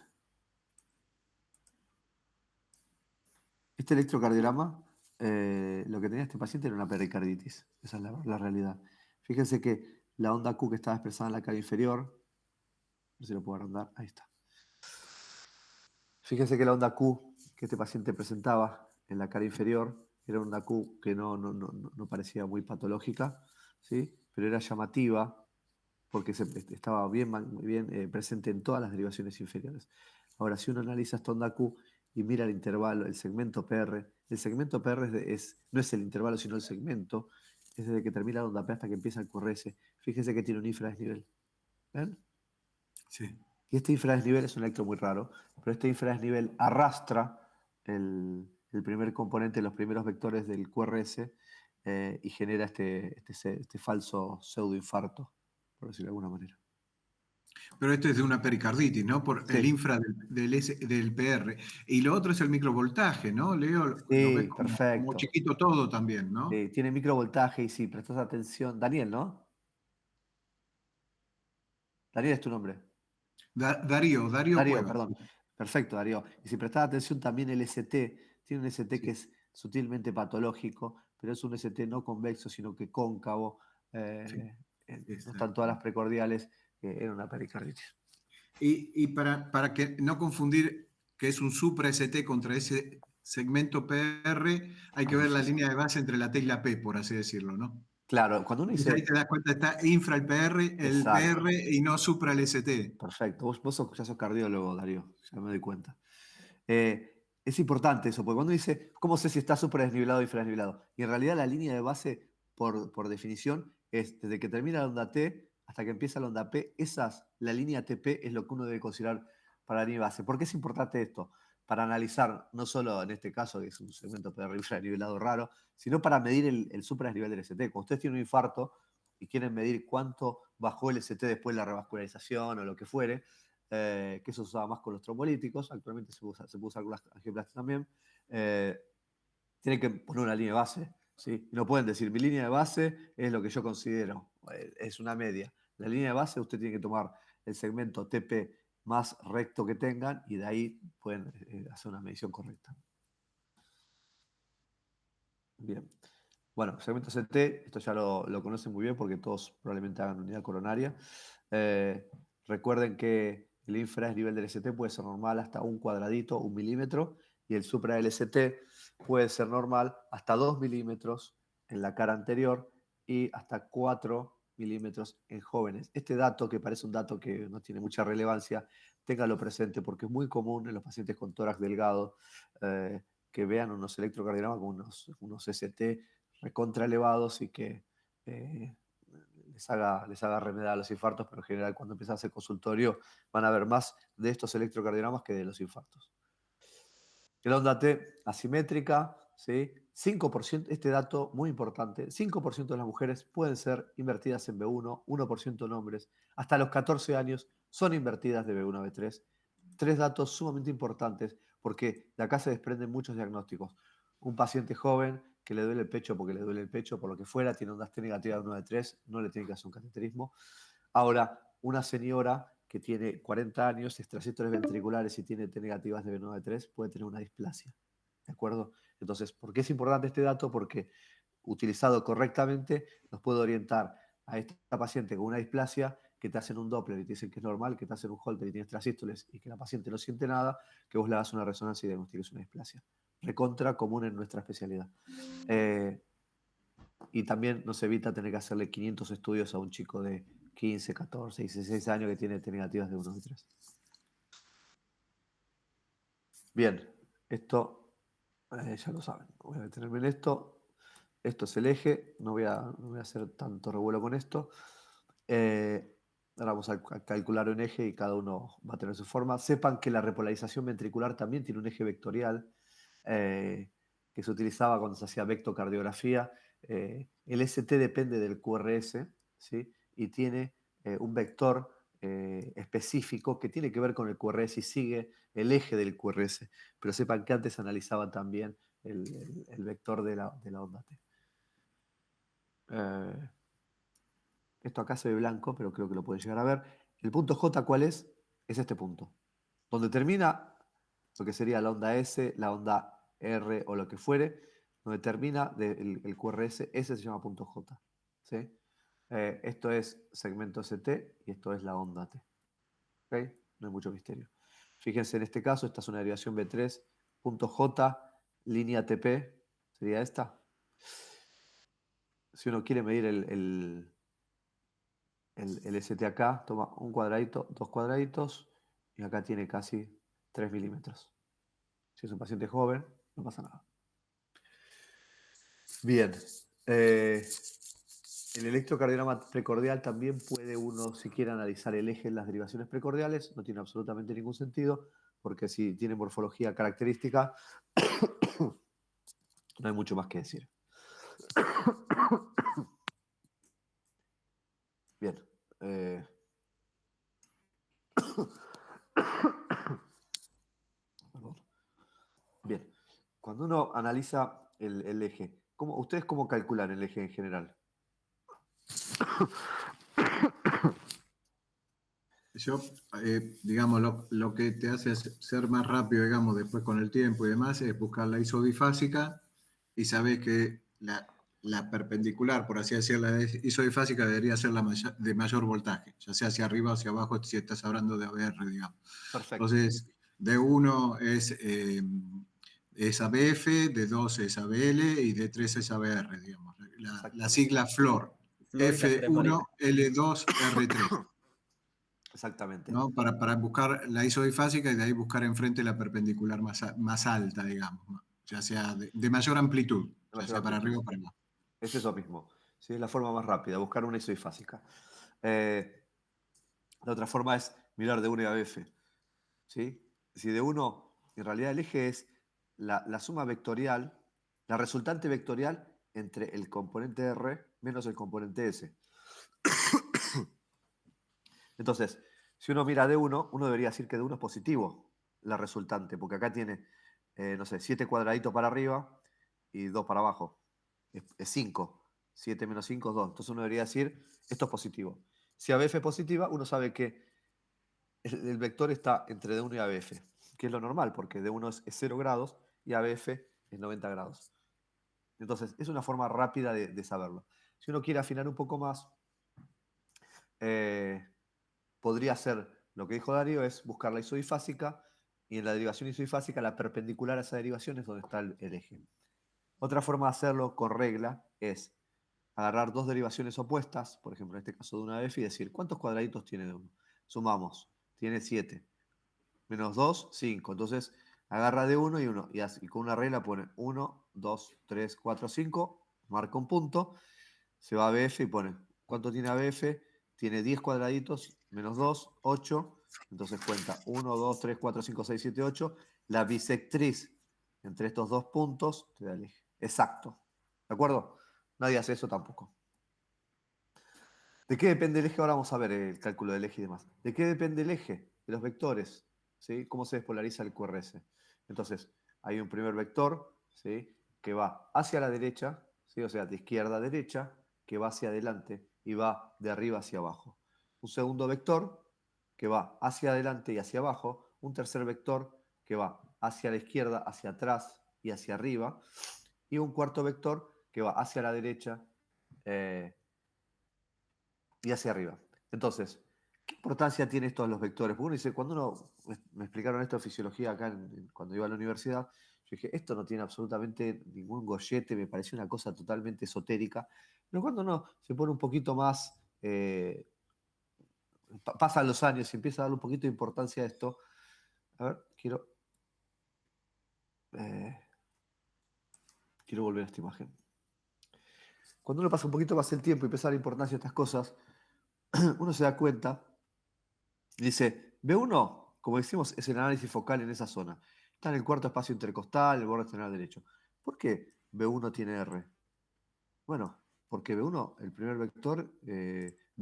Este electrocardiograma, lo que tenía este paciente era una pericarditis. Esa es la realidad. Fíjense que la onda Q que estaba expresada en la cara inferior, a ver si lo puedo agrandar, ahí está. Fíjense que la onda Q que este paciente presentaba en la cara inferior era una Q que no parecía muy patológica, ¿sí? Pero era llamativa porque estaba bien presente en todas las derivaciones inferiores. Ahora, si uno analiza esta onda Q y mira el intervalo, el segmento PR no es el intervalo, sino el segmento, es desde que termina la onda P hasta que empieza el QRS. Fíjense que tiene un infradesnivel. ¿Ven? Sí. Y este infradesnivel es un electro muy raro, pero este infradesnivel arrastra el primer componente, los primeros vectores del QRS y genera este falso pseudoinfarto, por decirlo de alguna manera. Pero este es de una pericarditis, ¿no? Por el Sí, infra del PR. Y lo otro es el microvoltaje, ¿no? Leo, lo ves sí, como perfecto. chiquito todo también, ¿no? Tiene microvoltaje y si prestas atención, Daniel, ¿no? Daniel es tu nombre. Darío Darío, Cuevas. perdón. Perfecto, Darío. Y si prestas atención también el ST, tiene un ST que es sutilmente patológico, pero es un ST no convexo, sino que cóncavo. Sí, No están exacto. todas las precordiales en una pericarditis. Y para que no confundir que es un supra ST contra ese segmento PR, hay que ver la línea de base entre la T y la P, por así decirlo, ¿no? Claro, cuando uno Entonces ahí dice, te das cuenta, está infra el exacto, PR y no supra el ST. perfecto, ya sos cardiólogo, Darío, ya me doy cuenta. Es importante eso, porque cuando dice, ¿cómo sé si está súper desnivelado o infradesnivelado? Y en realidad la línea de base, por definición, es desde que termina la onda T hasta que empieza la onda P, la línea TP es lo que uno debe considerar para la línea de base. ¿Por qué es importante esto? Para analizar, no solo en este caso, que es un segmento PR infradesnivelado raro, sino para medir el supradesnivel del ST. Cuando ustedes tienen un infarto y quieren medir cuánto bajó el ST después de la revascularización o lo que fuere, que eso se usaba más con los trombólíticos, actualmente se puede usar con las angioplastas también, tienen que poner una línea de base. ¿Sí? Y no pueden decir, mi línea de base es lo que yo considero, es una media. La línea de base usted tiene que tomar el segmento TP más recto que tengan y de ahí pueden hacer una medición correcta. Bien. Bueno, segmento CT, esto ya lo conocen muy bien porque todos probablemente hagan unidad coronaria. Recuerden que el infra es nivel del ST puede ser normal hasta un cuadradito, 1 milímetro, y el supra del ST puede ser normal hasta 2 milímetros en la cara anterior y hasta 4 milímetros en jóvenes. Este dato, que parece un dato que no tiene mucha relevancia, téngalo presente porque es muy común en los pacientes con tórax delgado que vean unos electrocardiogramas con unos ST recontra elevados y que les haga remediar a los infartos, pero en general cuando empiezan a hacer consultorio van a ver más de estos electrocardiogramas que de los infartos. La onda T asimétrica, ¿sí? 5%, este dato muy importante, 5% de las mujeres pueden ser invertidas en B1, 1% en hombres, hasta los 14 años son invertidas de B1 a B3. Tres datos sumamente importantes porque de acá se desprenden muchos diagnósticos. Un paciente joven que le duele el pecho porque le duele el pecho, por lo que fuera, tiene ondas T negativas de 1 de 3, no le tiene que hacer un cateterismo. Ahora, una señora que tiene 40 años, extracéstoles ventriculares y tiene T negativas de B9 de 3, puede tener una displasia. ¿De acuerdo? Entonces, ¿por qué es importante este dato? Porque utilizado correctamente nos puede orientar a esta paciente con una displasia que te hacen un Doppler y te dicen que es normal, que te hacen un Holter y tienes extrasístoles y que la paciente no siente nada, que vos le hagas una resonancia y diagnostiques una displasia. Recontra común en nuestra especialidad. Y también nos evita tener que hacerle 500 estudios a un chico de 15, 14, 16 años que tiene T negativas de 1 de 3. Bien, esto ya lo saben. Voy a detenerme en esto. Esto es el eje. No voy a hacer tanto revuelo con esto. Ahora vamos a calcular un eje y cada uno va a tener su forma. Sepan que la repolarización ventricular también tiene un eje vectorial que se utilizaba cuando se hacía vectocardiografía. El ST depende del QRS, ¿sí? Y tiene un vector específico que tiene que ver con el QRS y sigue el eje del QRS. Pero sepan que antes analizaban también el vector de la onda T. Esto acá se ve blanco, pero creo que lo pueden llegar a ver. El punto J, ¿cuál es? Es este punto. Donde termina lo que sería la onda S, la onda R o lo que fuere, donde termina el QRS, ese se llama punto J. ¿Sí? Esto es segmento ST y esto es la onda T. ¿Okay? No hay mucho misterio. Fíjense, en este caso, esta es una derivación B3, punto J, línea TP, sería esta. Si uno quiere medir el ST acá, toma un cuadradito, dos cuadraditos, y acá tiene casi 3 milímetros. Si es un paciente joven, no pasa nada. Bien. El electrocardiograma precordial también puede uno, si quiere analizar el eje en las derivaciones precordiales, no tiene absolutamente ningún sentido, porque si tiene morfología característica, no hay mucho más que decir. Bien. Perdón. Bien. Cuando uno analiza el eje, ¿ustedes cómo calculan el eje en general? Yo, digamos, lo que te hace ser más rápido, digamos, después con el tiempo y demás, es buscar la iso bifásica y sabes que la perpendicular, por así decirlo, la isodifásica debería ser de mayor voltaje, ya sea hacia arriba o hacia abajo, si estás hablando de ABR, digamos. Perfecto. Entonces, D1 es ABF, D2 es ABL y D3 es ABR, digamos. La Exactamente. sigla FLOR, Flor y las F1, L2, R3. Exactamente. ¿No? Para buscar la isodifásica y de ahí buscar enfrente la perpendicular más alta, digamos, ¿no? Ya sea de mayor amplitud, De ya mayor sea para amplitud. arriba o para abajo. Es eso mismo. ¿Sí? Es la forma más rápida, buscar una isodifásica. La otra forma es mirar D1 y ABF. ¿Sí? Si D1, en realidad el eje es la suma vectorial, la resultante vectorial entre el componente R menos el componente S. Entonces, si uno mira D1, uno debería decir que D1 es positivo, la resultante, porque acá tiene, no sé, 7 cuadraditos para arriba y 2 para abajo. Es 5. 7 menos 5 es 2. Entonces uno debería decir, esto es positivo. Si ABF es positiva, uno sabe que el vector está entre D1 y ABF, que es lo normal, porque D1 es 0 grados y ABF es 90 grados. Entonces, es una forma rápida de saberlo. Si uno quiere afinar un poco más, eh, podría ser, lo que dijo Darío, es buscar la isodifásica y en la derivación isodifásica la perpendicular a esa derivación es donde está el eje. Otra forma de hacerlo con regla es agarrar dos derivaciones opuestas, por ejemplo, en este caso de una ABF, y decir, ¿cuántos cuadraditos tiene de uno? Sumamos, tiene 7. Menos 2, 5. Entonces, agarra de uno y uno. Y con una regla pone 1, 2, 3, 4, 5. Marca un punto. Se va a ABF y pone, ¿cuánto tiene ABF? Tiene 10 cuadraditos, menos 2, 8. Entonces cuenta 1, 2, 3, 4, 5, 6, 7, 8. La bisectriz entre estos dos puntos te da el eje. Exacto. ¿De acuerdo? Nadie hace eso tampoco. ¿De qué depende el eje? Ahora vamos a ver el cálculo del eje y demás. ¿De qué depende el eje? De los vectores. ¿Sí? ¿Cómo se despolariza el QRS? Entonces, hay un primer vector, ¿sí? Que va hacia la derecha, ¿sí? O sea, de izquierda a derecha, que va hacia adelante y va de arriba hacia abajo. Un segundo vector que va hacia adelante y hacia abajo. Un tercer vector que va hacia la izquierda, hacia atrás y hacia arriba. Y un cuarto vector que va hacia la derecha, y hacia arriba. Entonces, ¿qué importancia tiene esto de los vectores? Porque uno dice, cuando me explicaron esto de fisiología acá cuando iba a la universidad, yo dije, esto no tiene absolutamente ningún gollete, me pareció una cosa totalmente esotérica. Pero cuando uno se pone un poquito más, pasan los años y empieza a darle un poquito de importancia a esto. A ver, eh, quiero volver a esta imagen. Cuando uno pasa un poquito más el tiempo y empieza a dar importancia a estas cosas, uno se da cuenta. Dice, B1, como decimos, es el análisis focal en esa zona. Está en el cuarto espacio intercostal, el borde externo derecho. ¿Por qué B1 tiene R? Bueno, porque B1, el primer vector,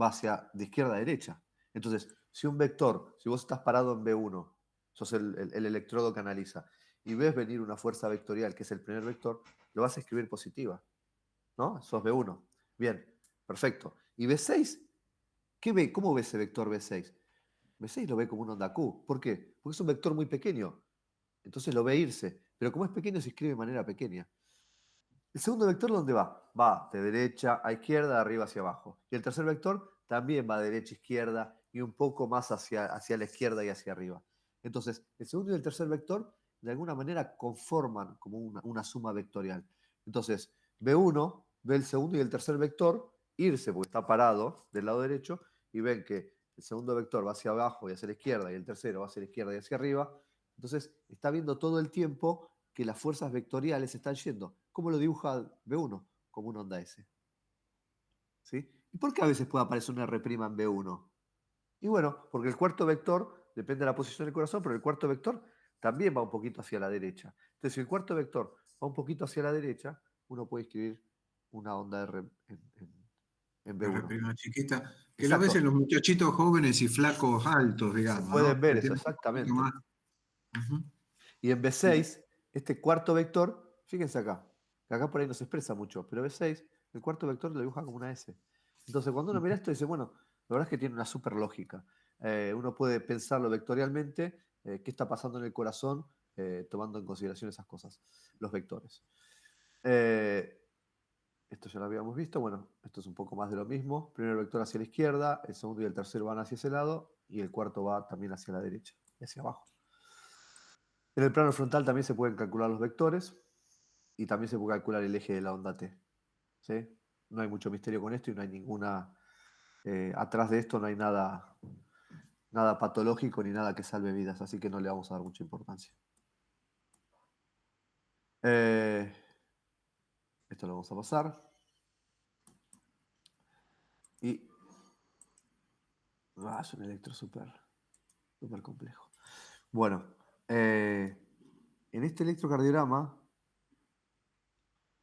va hacia de izquierda a derecha. Entonces, si un vector, si vos estás parado en B1, sos el electrodo que analiza, y ves venir una fuerza vectorial, que es el primer vector, lo vas a escribir positiva, ¿no? Sos B1. Bien, perfecto. ¿Y B6? ¿Cómo ve ese vector B6? B6 lo ve como un onda Q. ¿Por qué? Porque es un vector muy pequeño. Entonces lo ve irse. Pero como es pequeño, se escribe de manera pequeña. ¿El segundo vector dónde va? Va de derecha a izquierda, de arriba hacia abajo. Y el tercer vector también va de derecha a izquierda y un poco más hacia la izquierda y hacia arriba. Entonces, el segundo y el tercer vector de alguna manera conforman como una suma vectorial. Entonces, B1 ve el segundo y el tercer vector irse porque está parado del lado derecho y ven que el segundo vector va hacia abajo y hacia la izquierda y el tercero va hacia la izquierda y hacia arriba. Entonces, está viendo todo el tiempo que las fuerzas vectoriales están yendo. ¿Cómo lo dibuja B1? Como una onda S. ¿Sí? ¿Y por qué a veces puede aparecer una R' en B1? Y bueno, porque el cuarto vector depende de la posición del corazón, pero el cuarto vector también va un poquito hacia la derecha. Entonces, si el cuarto vector va un poquito hacia la derecha, uno puede escribir una onda R en B1. R' chiquita, que lo ves en Exacto. los muchachitos jóvenes y flacos altos, Se digamos, pueden ¿no? ver Que eso, tienen un poquito exactamente. más. Ujú. Y en B6, este cuarto vector, fíjense acá, que acá por ahí no se expresa mucho, pero B6, el cuarto vector lo dibuja como una S. Entonces, cuando uno mira esto, dice, bueno, la verdad es que tiene una super lógica. Uno puede pensarlo vectorialmente, qué está pasando en el corazón, tomando en consideración esas cosas, los vectores. Eh, Esto ya lo habíamos visto. Bueno, esto es un poco más de lo mismo. Primero el vector hacia la izquierda, el segundo y el tercero van hacia ese lado, y el cuarto va también hacia la derecha y hacia abajo. En el plano frontal también se pueden calcular los vectores y también se puede calcular el eje de la onda t. ¿Sí? No hay mucho misterio con esto y no hay ninguna... atrás de esto no hay nada, nada patológico ni nada que salve vidas, así que no le vamos a dar mucha importancia. Esto lo vamos a pasar. Y es un electro súper complejo. Bueno, en este electrocardiograma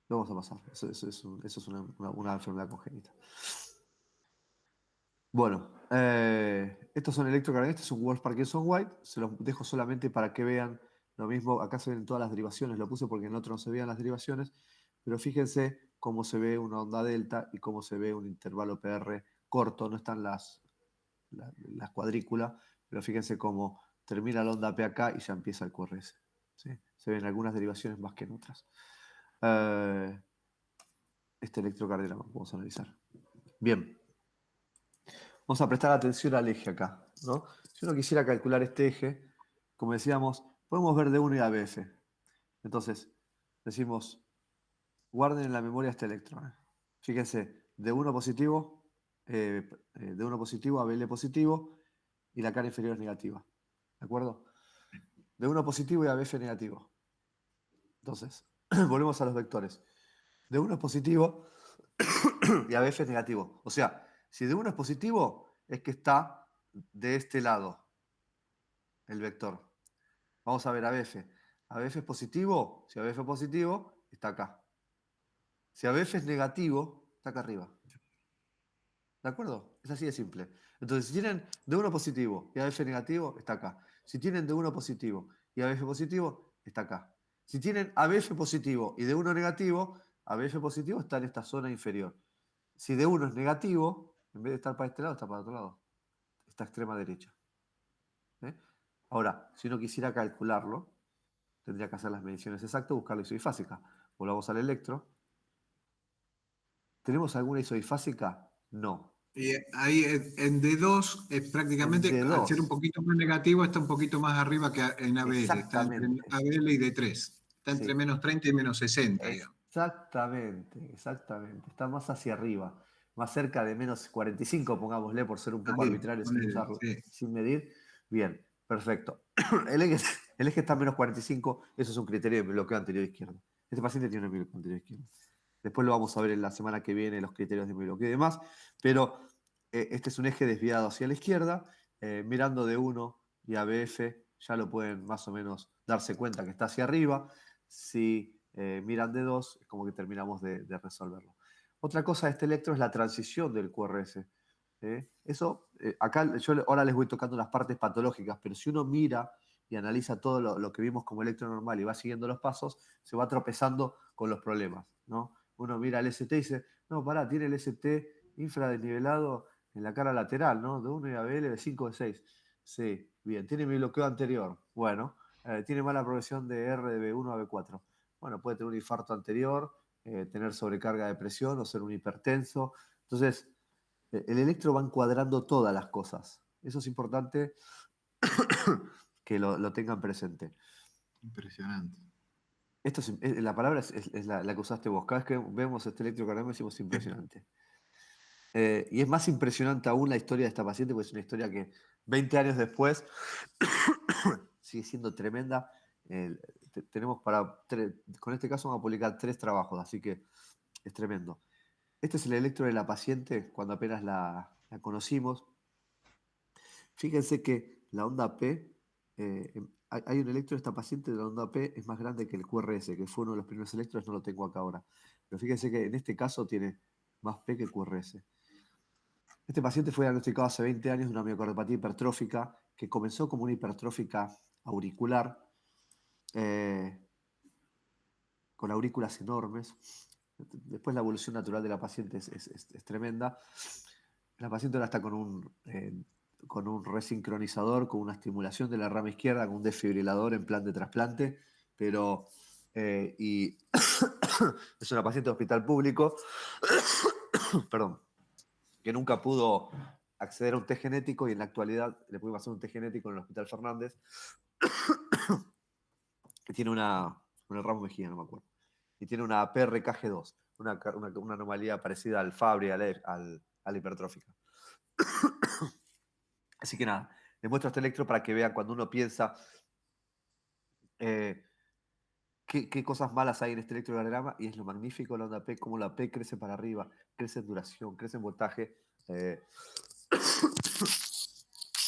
lo vamos a pasar. Eso es una enfermedad congénita. Bueno, estos son electrocardiogramas. Este es un Wolf Parkinson White. Se los dejo solamente para que vean lo mismo. Acá se ven todas las derivaciones. Lo puse porque en otro no se veían las derivaciones. Pero fíjense cómo se ve una onda delta y cómo se ve un intervalo PR corto. No están las cuadrículas, pero fíjense cómo termina la onda P acá y ya empieza el QRS. ¿Sí? Se ven algunas derivaciones más que en otras. Este electrocardiograma vamos a analizar. Bien. Vamos a prestar atención al eje acá, ¿no? Si uno quisiera calcular este eje, como decíamos, podemos ver D1 y ABF. Entonces, decimos, guarden en la memoria este electrón. Fíjense, D1 positivo, D1 positivo, ABL positivo, y la cara inferior es negativa. ¿De acuerdo? D1 positivo y ABF negativo. Entonces, volvemos a los vectores. D1 es positivo y ABF es negativo. O sea, si D1 es positivo, es que está de este lado el vector. Vamos a ver ABF. ABF es positivo. Si ABF es positivo, está acá. Si ABF es negativo, está acá arriba. ¿De acuerdo? Es así de simple. Entonces, si tienen D1 positivo y ABF negativo, está acá. Si tienen D1 positivo y ABF positivo, está acá. Si tienen ABF positivo y D1 negativo, ABF positivo está en esta zona inferior. Si D1 es negativo, en vez de estar para este lado, está para otro lado. Está a extrema derecha. ¿Eh? Ahora, si uno quisiera calcularlo, tendría que hacer las mediciones exactas, buscar la isodifásica. Volvamos al electro. ¿Tenemos alguna isodifásica? No. Y ahí en D2 es En prácticamente, al ser un D2. poquito más negativo, está un poquito más arriba que en ABL. Está entre Exactamente. ABL y D3. Está entre Sí. menos 30 y menos 60, digamos. Exactamente. Está más hacia arriba. Más cerca de menos 45, pongámosle, por ser un poco Ahí, arbitrario sin ponele, usarlo, sí. sin medir. Bien, perfecto. El eje está a menos 45, eso es un criterio de bloqueo anterior izquierdo. Este paciente tiene un bloqueo anterior izquierdo. Después lo vamos a ver en la semana que viene, los criterios de bloqueo y demás. Pero este es un eje desviado hacia la izquierda. Mirando D1 y ABF, ya lo pueden más o menos darse cuenta que está hacia arriba. Si miran D2, es como que terminamos de resolverlo. Otra cosa de este electro es la transición del QRS. Acá yo ahora les voy tocando las partes patológicas, pero si uno mira y analiza todo lo que vimos como electro normal y va siguiendo los pasos, se va tropezando con los problemas, ¿no? Uno mira el ST y dice, no, pará, tiene el ST infradesnivelado en la cara lateral, ¿no? De 1 y ABL de 5 de 6. Sí, bien. Tiene mi bloqueo anterior. Bueno, tiene mala progresión de R de B1 a B4. Bueno, puede tener un infarto anterior, tener sobrecarga de presión o ser un hipertenso. Entonces, el electro va encuadrando todas las cosas. Eso es importante que lo tengan presente. Impresionante. La palabra es la que usaste vos. Cada vez que vemos este electrocardiograma decimos impresionante. Y es más impresionante aún la historia de esta paciente, porque es una historia que 20 años después sigue siendo tremenda. Tenemos con este caso vamos a publicar 3 trabajos, así que es tremendo. Este es el electro de la paciente cuando apenas la conocimos. Fíjense que la onda P, hay un electro de esta paciente de la onda P, es más grande que el QRS, que fue uno de los primeros electros, no lo tengo acá ahora. Pero fíjense que en este caso tiene más P que QRS. Este paciente fue diagnosticado hace 20 años de una miocardiopatía hipertrófica que comenzó como una hipertrófica auricular, con aurículas enormes. Después la evolución natural de la paciente es tremenda. La paciente ahora está con un resincronizador, con una estimulación de la rama izquierda, con un desfibrilador en plan de trasplante, pero y es una paciente de hospital público, perdón, que nunca pudo acceder a un test genético y en la actualidad le pudimos hacer un test genético en el Hospital Fernández, que tiene una Ramos Mejía, no me acuerdo, y tiene una PRKG2, una anomalía parecida al Fabry, a la hipertrófica. Así que nada, les muestro este electro para que vean cuando uno piensa qué cosas malas hay en este electrocardiograma, y es lo magnífico de la onda P, cómo la P crece para arriba, crece en duración, crece en voltaje.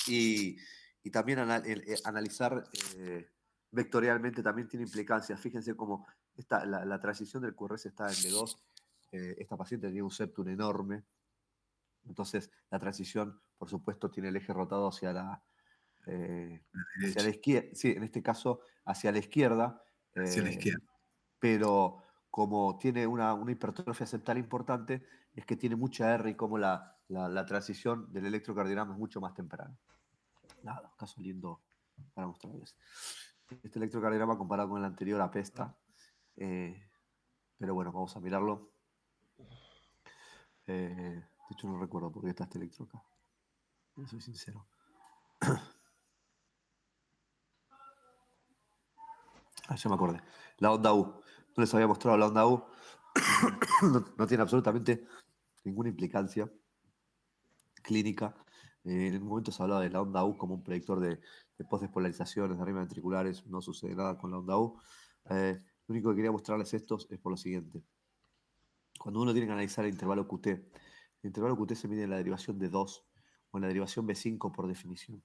Y también analizar vectorialmente también tiene implicancias. Fíjense cómo la transición del QRS está en B2. Esta paciente tiene un septum enorme. Entonces, la transición, por supuesto, tiene el eje rotado hacia la izquierda. Sí, en este caso, hacia la izquierda. Hacia la izquierda. Pero como tiene una hipertrofia septal importante, es que tiene mucha R y como la transición del electrocardiograma es mucho más temprana. Nada, caso lindo para mostrarles. Este electrocardiograma comparado con el anterior apesta. Pero bueno, vamos a mirarlo. De hecho, no recuerdo por qué está este electro acá. Soy sincero. Ya me acordé. La onda U. No les había mostrado la onda U. No tiene absolutamente ninguna implicancia clínica. En un momento se hablaba de la onda U como un predictor de postdespolarizaciones de arriba ventriculares. No sucede nada con la onda U. Lo único que quería mostrarles estos es por lo siguiente. Cuando uno tiene que analizar el intervalo QT, el intervalo QT se mide en la derivación de 2 o en la derivación B5 por definición.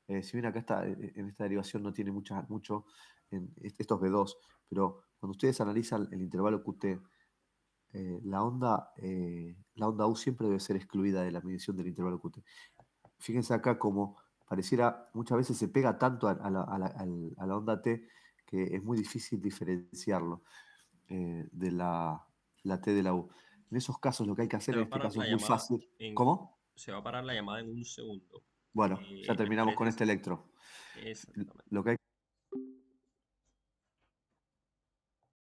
Si bien acá en esta derivación no tiene mucho, esto es B2, pero cuando ustedes analizan el intervalo QT, la onda U siempre debe ser excluida de la medición del intervalo QT. Fíjense acá como pareciera, muchas veces se pega tanto a la onda T que es muy difícil diferenciarlo de la T de la U. En esos casos lo que hay que hacer, Se va en a este parar caso la es muy llamada fácil. en, ¿Cómo? se va a parar la llamada en un segundo. Bueno, ya ¿Me terminamos con puedes este decir? electro. Exactamente. Lo que hay